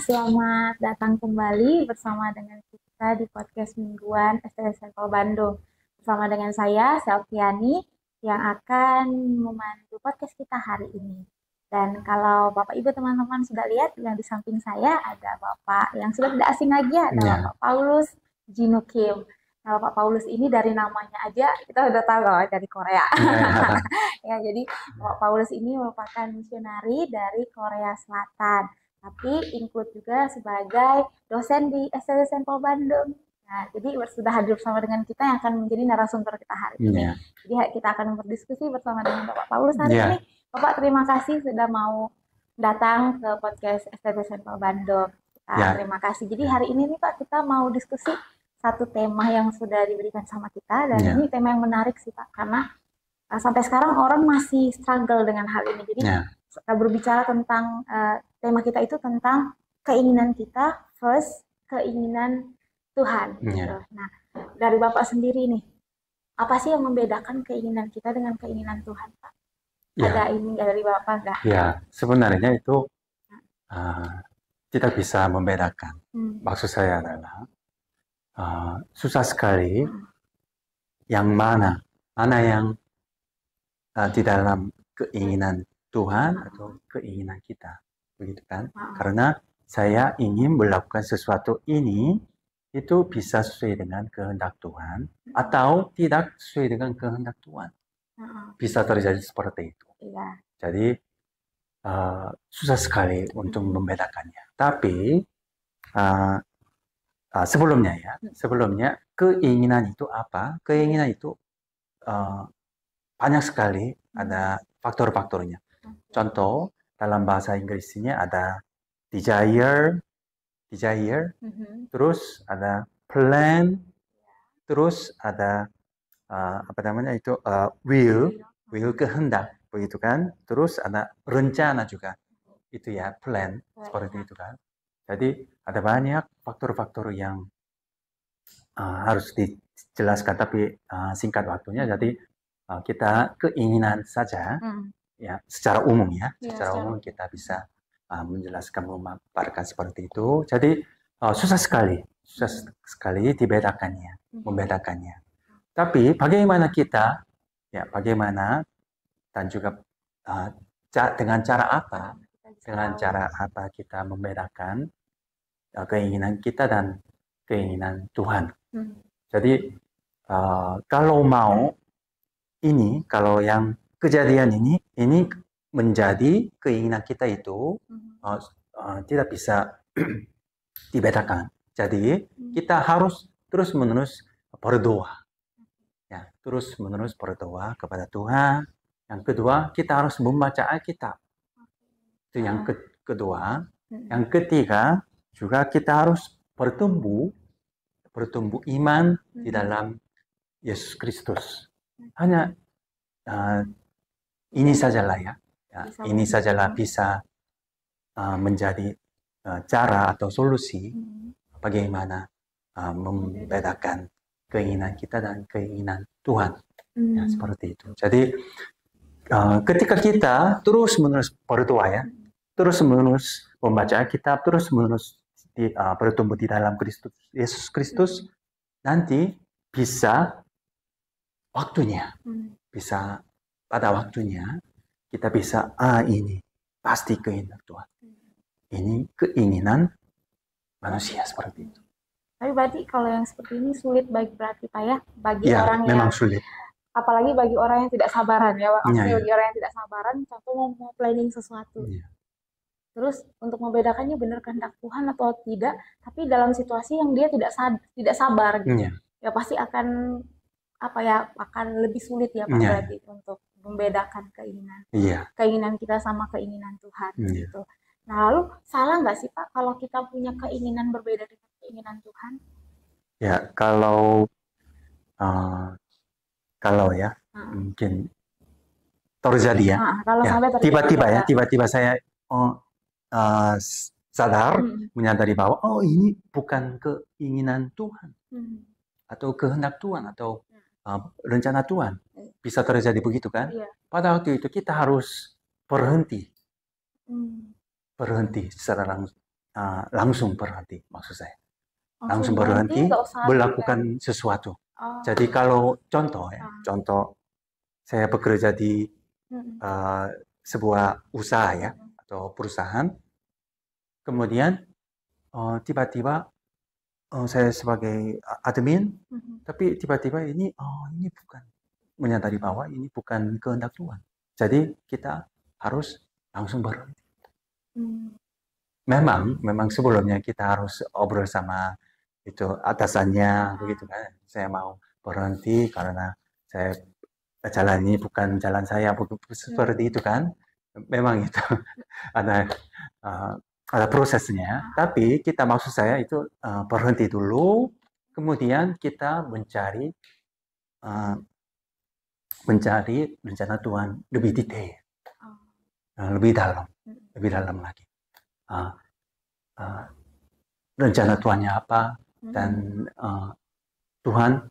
Selamat datang kembali bersama dengan kita di podcast mingguan STS Sampel Bandung. Bersama dengan saya, Selviani, yang akan memandu podcast kita hari ini. Dan kalau Bapak Ibu teman-teman sudah lihat, yang di samping saya ada Bapak yang sudah tidak asing lagi, ada Bapak Paulus Jinukim. Nah, Bapak Paulus ini dari namanya aja kita sudah tahu loh, dari Korea. Ya, jadi Bapak Paulus ini merupakan misionari dari Korea Selatan. Tapi include juga sebagai dosen di STS Sampel Bandung. Nah, jadi sudah hadir bersama dengan kita yang akan menjadi narasumber kita hari ini. Jadi kita akan berdiskusi bersama dengan Bapak Paulus hari ini. Bapak, terima kasih sudah mau datang ke podcast STS Sampel Bandung. Terima kasih. Jadi hari ini nih Pak, kita mau diskusi satu tema yang sudah diberikan sama kita. Dan ini tema yang menarik sih Pak, karena sampai sekarang orang masih struggle dengan hal ini. Jadi kita berbicara tentang tema kita itu tentang keinginan kita first, keinginan Tuhan. Gitu. Nah, dari Bapak sendiri nih, apa sih yang membedakan keinginan kita dengan keinginan Tuhan, Pak? Ada ini dari Bapak nggak? Ya, sebenarnya itu tidak bisa membedakan. Maksud saya adalah susah sekali yang mana yang di dalam keinginan Tuhan atau keinginan kita, begitu kan? Karena saya ingin melakukan sesuatu ini itu bisa sesuai dengan kehendak Tuhan atau tidak sesuai dengan kehendak Tuhan. Bisa terjadi seperti itu. Jadi susah sekali untuk membedakannya. Tapi sebelumnya keinginan itu apa? Keinginan itu banyak sekali, ada faktor-faktornya. Contoh, dalam bahasa Inggrisnya ada desire, terus ada plan, terus ada will kehendak, begitu kan? Terus ada rencana juga, itu ya plan, seperti itu kan? Jadi ada banyak faktor-faktor yang harus dijelaskan, tapi singkat waktunya. Jadi kita keinginan saja, ya secara umum secara umum kita bisa menjelaskan, memaparkan seperti itu. Jadi susah sekali membedakannya. Tapi bagaimana kita, dan juga dengan cara apa kita membedakan keinginan kita dan keinginan Tuhan. Jadi kalau yang kejadian ini menjadi keinginan kita itu tidak bisa dibedakan. Jadi kita harus terus-menerus berdoa. Terus-menerus berdoa kepada Tuhan. Yang kedua, kita harus membaca Alkitab. Itu yang kedua. Yang ketiga, juga kita harus bertumbuh iman di dalam Yesus Kristus. Hanya ini sajalah ini sajalah bisa menjadi cara atau solusi bagaimana membedakan keinginan kita dan keinginan Tuhan. Seperti itu. Jadi ketika kita terus-menerus berdoa, terus-menerus membaca Alkitab, terus-menerus bertumbuh di dalam Yesus Kristus, nanti bisa pada waktunya kita bisa ini pasti keinginan Tuhan. Ini keinginan manusia seperti itu. Tapi berarti kalau yang seperti ini sulit bagi Pak ya, bagi orang memang yang sulit. Apalagi bagi orang yang tidak sabaran bagi orang yang tidak sabaran, contoh mau planning sesuatu. Terus untuk membedakannya benar kehendak Tuhan atau tidak, tapi dalam situasi yang dia tidak sabar gitu. Ya pasti akan akan lebih sulit ya Pak berarti untuk membedakan keinginan kita sama keinginan Tuhan gitu. Nah, lalu salah nggak sih Pak kalau kita punya keinginan berbeda dengan keinginan Tuhan? Ya, kalau mungkin terjadi tiba-tiba saya sadar, menyadari bahwa ini bukan keinginan Tuhan atau kehendak Tuhan atau rencana Tuhan. Bisa terjadi begitu kan? Pada waktu itu kita harus berhenti secara langsung berhenti, maksud saya. Langsung berhenti melakukan sesuatu. Jadi kalau contoh contoh saya bekerja di sebuah usaha ya atau perusahaan, kemudian tiba-tiba saya sebagai admin, tapi tiba-tiba ini bukan menyadari bahwa ini bukan kehendak Tuhan. Jadi kita harus langsung berhenti. Memang sebelumnya kita harus obrol sama itu atasannya begitu kan. Saya mau berhenti karena saya jalan ini bukan jalan saya, seperti itu kan. Memang itu ada prosesnya, tapi maksud saya itu berhenti dulu, kemudian kita mencari rencana Tuhan lebih detail, lebih dalam lagi. Rencana Tuhannya apa, dan Tuhan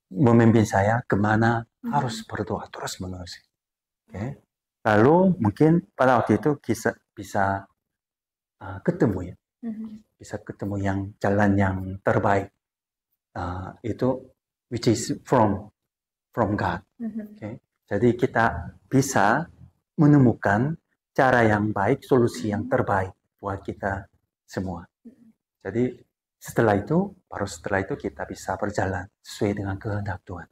memimpin saya kemana, harus berdoa terus-menerus. Okay? Lalu mungkin pada waktu itu bisa ketemu ya, bisa ketemu yang jalan yang terbaik, itu which is from God. Okay? Jadi kita bisa menemukan cara yang baik, solusi yang terbaik buat kita semua. Jadi setelah itu kita bisa berjalan sesuai dengan kehendak Tuhan.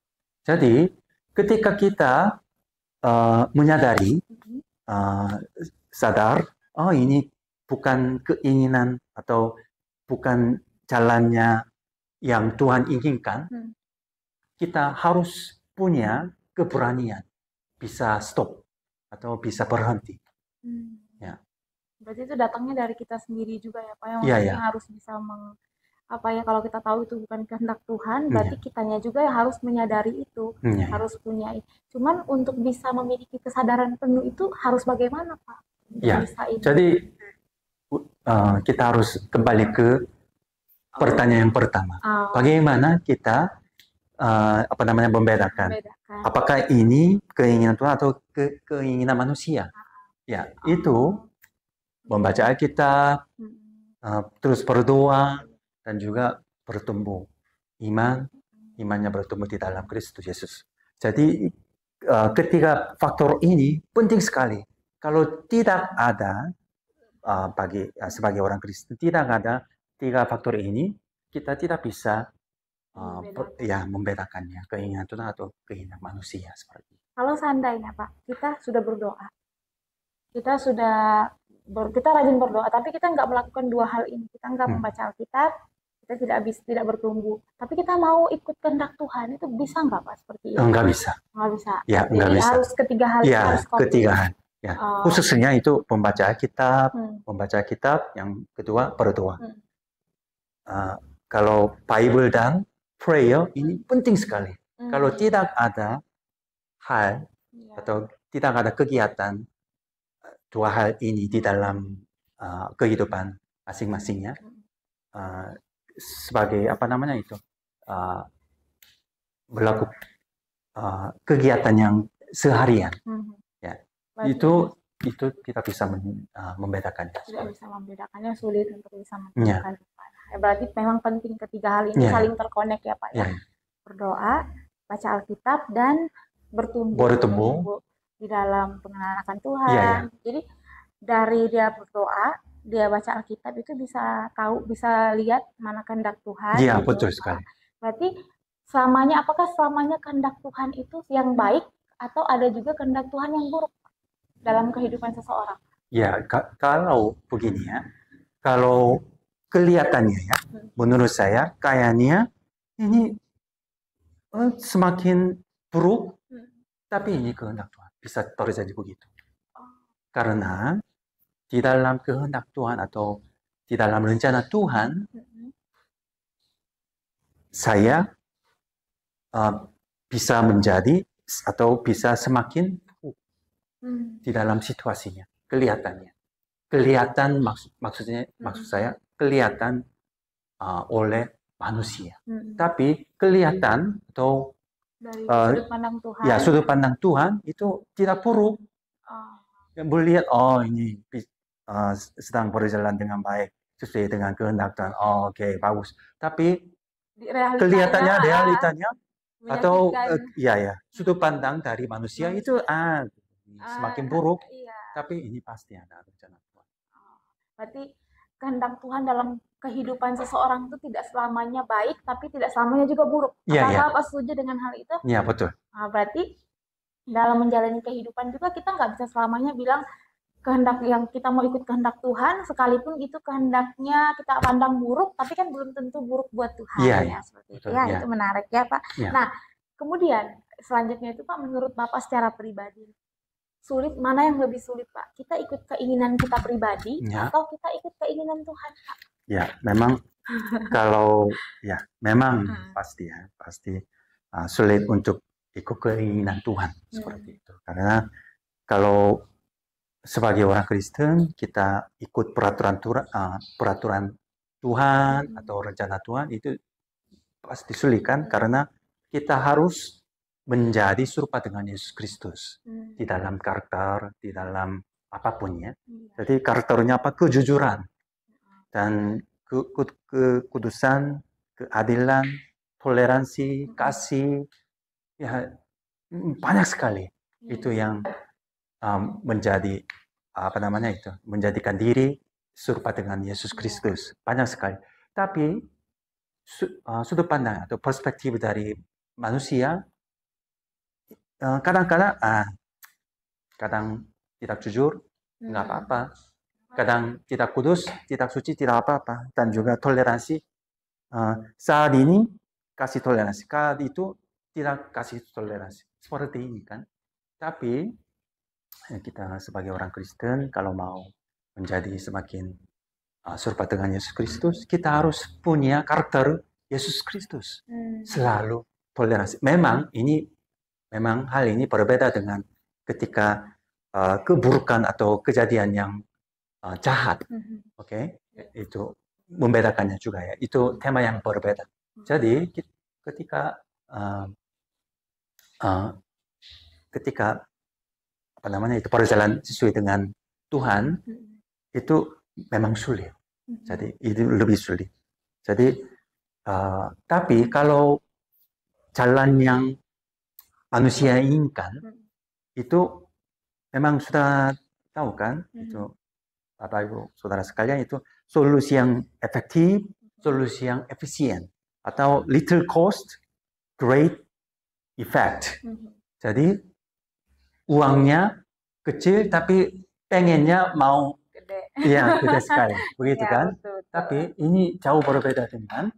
Jadi ketika kita menyadari, sadar, ini bukan keinginan atau bukan jalannya yang Tuhan inginkan, kita harus punya keberanian, bisa stop atau bisa berhenti. Ya. Berarti itu datangnya dari kita sendiri juga ya Pak, yang harus bisa kalau kita tahu itu bukan kehendak Tuhan, berarti kitanya juga harus menyadari itu, harus punya. Cuman untuk bisa memiliki kesadaran penuh itu harus bagaimana Pak? Ya, jadi kita harus kembali ke pertanyaan yang pertama. Bagaimana kita membedakan? Apakah ini keinginan Tuhan atau keinginan manusia? Ya, itu membaca Alkitab, terus berdoa, dan juga bertumbuh imannya bertumbuh di dalam Kristus Yesus. Jadi ketiga faktor ini penting sekali. Kalau tidak ada sebagai orang Kristen, tidak ada tiga faktor ini, kita tidak bisa membedakannya, keinginan Tuhan atau keinginan manusia seperti itu. Kalau seandainya Pak, kita sudah berdoa, kita rajin berdoa, tapi kita nggak melakukan dua hal ini, kita nggak membaca Alkitab, kita tidak bertumbuh, tapi kita mau ikut kehendak Tuhan, itu bisa nggak Pak seperti itu? Nggak bisa. Nggak bisa. Ya, nggak bisa. Harus ketiga hal. Ya, ketiga hal. Ya. Khususnya itu membaca Alkitab, yang kedua berdoa. Kalau Bible dan prayer ini penting sekali. Kalau tidak ada hal atau tidak ada kegiatan dua hal ini di dalam kehidupan masing-masingnya, sebagai melakukan kegiatan yang seharian, ya, itu kita bisa membedakannya. Tidak bisa membedakannya, sulit untuk bisa membedakan. Berarti memang penting ketiga hal ini saling terkonek ya Pak ya. Berdoa, baca Alkitab, dan bertumbuh di dalam pengenalan akan Tuhan. Jadi dari dia berdoa, dia baca Alkitab, itu bisa bisa lihat mana kehendak Tuhan. Iya, betul sekali. Berarti apakah selamanya kehendak Tuhan itu yang baik, atau ada juga kehendak Tuhan yang buruk dalam kehidupan seseorang? Ya, kalau begini ya, kalau kelihatannya ya, menurut saya kayaknya ini semakin buruk, tapi ini kehendak Tuhan, bisa terjadi begitu. Karena di dalam kehendak Tuhan atau di dalam rencana Tuhan, saya bisa menjadi atau bisa semakin buruk di dalam situasinya, kelihatannya. Maksud saya kelihatan oleh manusia. Tapi kelihatan atau dari sudut pandang Tuhan. Ya, sudut pandang Tuhan itu tidak buruk. Yang melihat ini sedang berjalan dengan baik. sesuai dengan kehendak Tuhan. Oh, oke, bagus. Tapi Realitanya, realitanya atau menyakitkan. sudut pandang dari manusia itu semakin buruk. Iya. Tapi ini pasti ada rencana Tuhan. Berarti kehendak Tuhan dalam kehidupan seseorang itu tidak selamanya baik, tapi tidak selamanya juga buruk. Apakah Bapak setuju dengan hal itu? Iya, betul. Nah, berarti dalam menjalani kehidupan juga kita nggak bisa selamanya bilang kehendak yang kita mau ikut kehendak Tuhan, sekalipun itu kehendaknya kita pandang buruk, tapi kan belum tentu buruk buat Tuhan. Iya, seperti itu. Ya, itu menarik ya, Pak. Iya. Nah, kemudian selanjutnya itu Pak, menurut Bapak secara pribadi, sulit mana yang lebih sulit, Pak? Kita ikut keinginan kita pribadi atau kita ikut keinginan Tuhan, Pak? Ya, memang kalau memang pasti sulit untuk ikut keinginan Tuhan seperti itu. Karena kalau sebagai orang Kristen kita ikut peraturan Tuhan atau rencana Tuhan itu pasti sulit kan, karena kita harus menjadi serupa dengan Yesus Kristus di dalam karakter, di dalam apapun ya. Jadi karakternya apa? Kejujuran dan kekudusan, keadilan, toleransi, kasih, ya banyak sekali itu yang menjadi menjadikan diri serupa dengan Yesus Kristus, banyak sekali. Tapi sudut pandang atau perspektif dari manusia kadang-kadang kadang tidak jujur, nggak apa-apa. Kadang tidak kudus, tidak suci, tidak apa-apa. Dan juga toleransi. Saat ini kasih toleransi, saat itu tidak kasih toleransi. Seperti ini kan. Tapi kita sebagai orang Kristen kalau mau menjadi semakin serupa dengan Yesus Kristus, kita harus punya karakter Yesus Kristus. Selalu toleransi. Memang hal ini berbeda dengan ketika keburukan atau kejadian yang jahat. Oke? Itu membedakannya juga ya. Itu tema yang berbeda. Jadi ketika itu perjalanan sesuai dengan Tuhan itu memang sulit. Jadi itu lebih sulit. Jadi tapi kalau jalan yang manusia inginkan itu memang sudah tahu kan, itu Bapak Ibu Saudara sekalian, itu solusi yang efektif, solusi yang efisien, atau little cost, great effect. Jadi uangnya kecil tapi pengennya mau gede. Iya, gede sekali. Begitu ya, kan? Betul. Tapi ini jauh berbeda dengan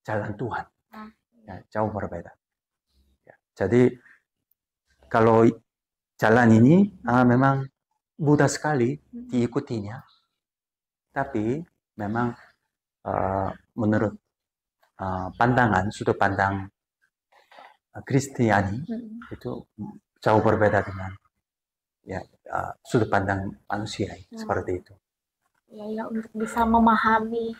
jalan Tuhan. Ya, jauh berbeda. Ya, jadi kalau jalan ini memang mudah sekali diikutinya, tapi memang menurut sudut pandang Kristiani itu jauh berbeda dengan sudut pandang manusia seperti itu. Ya, untuk bisa memahami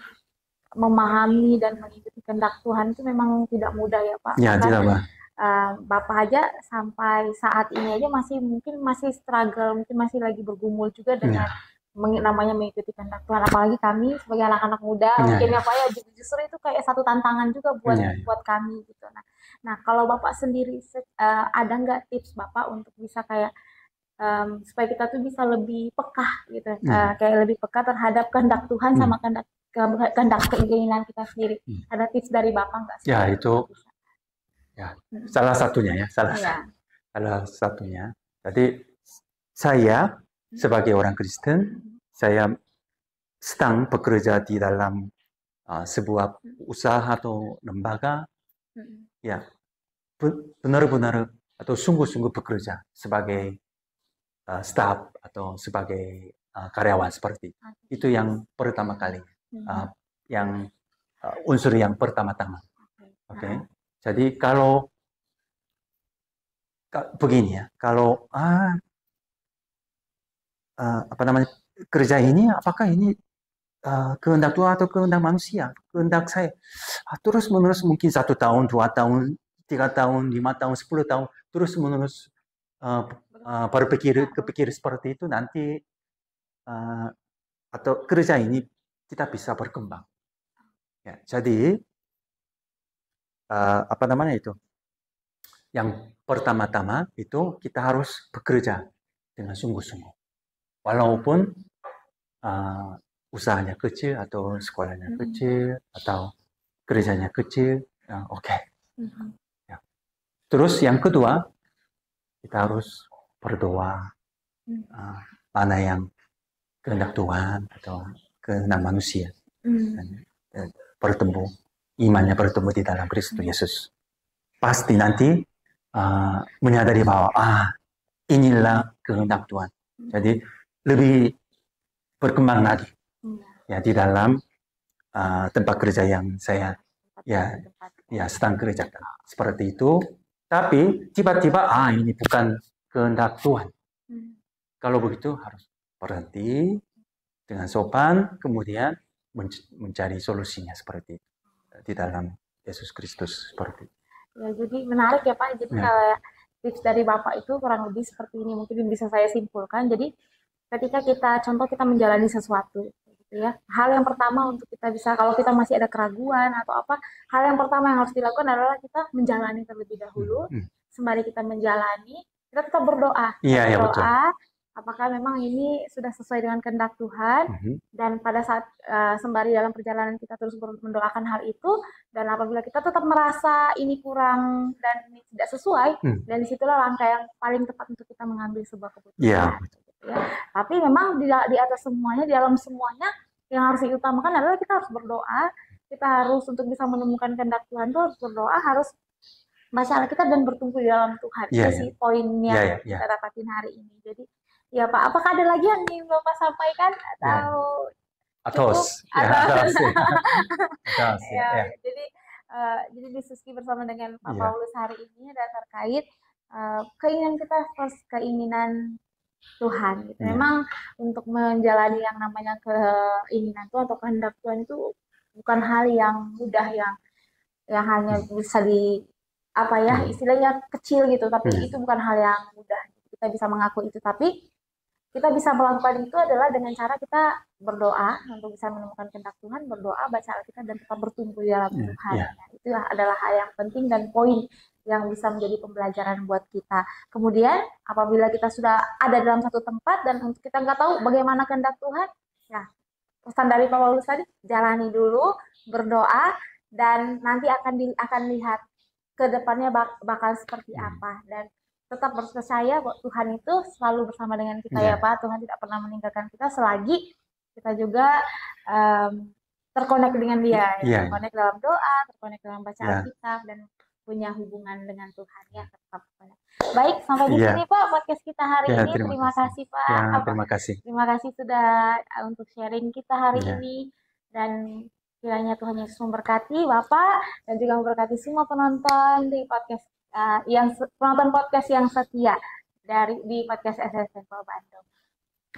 dan mengikuti kehendak Tuhan itu memang tidak mudah ya Pak. Ya, tidak mudah. Bapak aja sampai saat ini aja mungkin masih struggle, mungkin masih lagi bergumul juga dengan namanya mengikuti kehendak Tuhan. Apalagi kami sebagai anak-anak muda, mungkin ya Pak ya, justru itu kayak satu tantangan juga buat kami gitu. Nah kalau Bapak sendiri ada nggak tips Bapak untuk bisa kayak supaya kita tuh bisa lebih peka gitu, kayak lebih peka terhadap kehendak Tuhan sama kehendak keinginan kita sendiri. Ada tips dari Bapak nggak sih? Ya itu. Ya, salah satunya. Salah satunya. Jadi saya sebagai orang Kristen, saya sedang bekerja di dalam sebuah usaha atau lembaga, ya benar-benar atau sungguh-sungguh bekerja sebagai staf atau sebagai karyawan seperti itu. Yang pertama kali, yang unsur yang pertama-tama. Oke. Jadi kalau begini ya, kalau kerja ini, apakah ini kehendak Tuhan atau kehendak manusia? Kehendak saya. Terus menerus mungkin 1 tahun, 2 tahun, 3 tahun, 5 tahun, 10 tahun, terus menerus kepikir seperti itu, nanti atau kerja ini kita bisa berkembang. Ya, jadi apa namanya itu? Yang pertama-tama itu kita harus bekerja dengan sungguh-sungguh. Walaupun usahanya kecil atau sekolahnya kecil atau kerjanya kecil, oke. Ya. Terus yang kedua, kita harus berdoa, mana yang kehendak Tuhan atau kehendak manusia. Dan bertemu, imannya bertemu di dalam Kristus Yesus. Pasti nanti menyadari bahwa inilah kehendak Tuhan. Jadi lebih berkembang lagi ya di dalam tempat kerja yang saya sedang kerjakan. Seperti itu. Tapi tiba-tiba ini bukan kehendak Tuhan. Kalau begitu harus berhenti dengan sopan, kemudian mencari solusinya seperti itu di dalam Yesus Kristus seperti itu. Ya, jadi menarik ya Pak. Jadi tips dari Bapak itu kurang lebih seperti ini, mungkin bisa saya simpulkan. Jadi ketika kita menjalani sesuatu gitu ya, hal yang pertama untuk kita bisa, kalau kita masih ada keraguan atau apa, hal yang pertama yang harus dilakukan adalah kita menjalani terlebih dahulu. Sembari kita menjalani, kita tetap berdoa. Berdoa, apakah memang ini sudah sesuai dengan kehendak Tuhan, dan pada saat sembari dalam perjalanan kita terus mendoakan hal itu, dan apabila kita tetap merasa ini kurang dan ini tidak sesuai, dan disitulah langkah yang paling tepat untuk kita mengambil sebuah keputusan. Ya. Tapi memang di atas semuanya, di dalam semuanya yang harus diutamakan adalah kita harus berdoa. Kita harus, untuk bisa menemukan kehendak Tuhan itu harus berdoa, harus baca Alkitab dan bertumbuh di dalam Tuhan. Itu sih poinnya kita dapatin hari ini. Jadi ya Pak, apakah ada lagi yang ingin Bapak sampaikan atau jadi diskusi bersama dengan Pak Paulus hari ini adalah terkait keinginan kita, keinginan Tuhan gitu. Memang untuk menjalani yang namanya keinginan Tuhan atau kehendak Tuhan itu bukan hal yang mudah, yang hanya bisa istilahnya kecil gitu, tapi itu bukan hal yang mudah. Kita bisa mengaku itu, tapi kita bisa melakukan itu adalah dengan cara kita berdoa untuk bisa menemukan kehendak Tuhan, berdoa, baca Alkitab, dan tetap bertumbuh di dalam Tuhan. Nah, itu adalah hal yang penting dan poin yang bisa menjadi pembelajaran buat kita. Kemudian apabila kita sudah ada dalam satu tempat dan kita nggak tahu bagaimana kehendak Tuhan, ya pesan dari Pak Paulus tadi, jalani dulu, berdoa, dan nanti akan lihat ke depannya bakal seperti apa. Dan tetap percaya bahwa Tuhan itu selalu bersama dengan kita ya Pak. Tuhan tidak pernah meninggalkan kita selagi kita juga terkonek dengan Dia, terkonek dalam doa, terkonek dalam baca Alkitab, dan punya hubungan dengan Tuhan ya tetap. Baik, sampai di sini Pak podcast kita hari ini. Terima kasih Pak. Terima kasih sudah untuk sharing kita hari ini, dan kiranya Tuhan Yesus memberkati Bapak dan juga memberkati semua penonton di podcast penonton podcast yang setia di podcast SSN Bandung.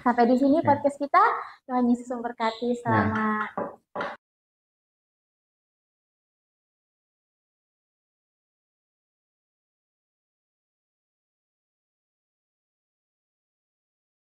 Sampai di sini podcast kita. Tuhan Yesus memberkati. Selamat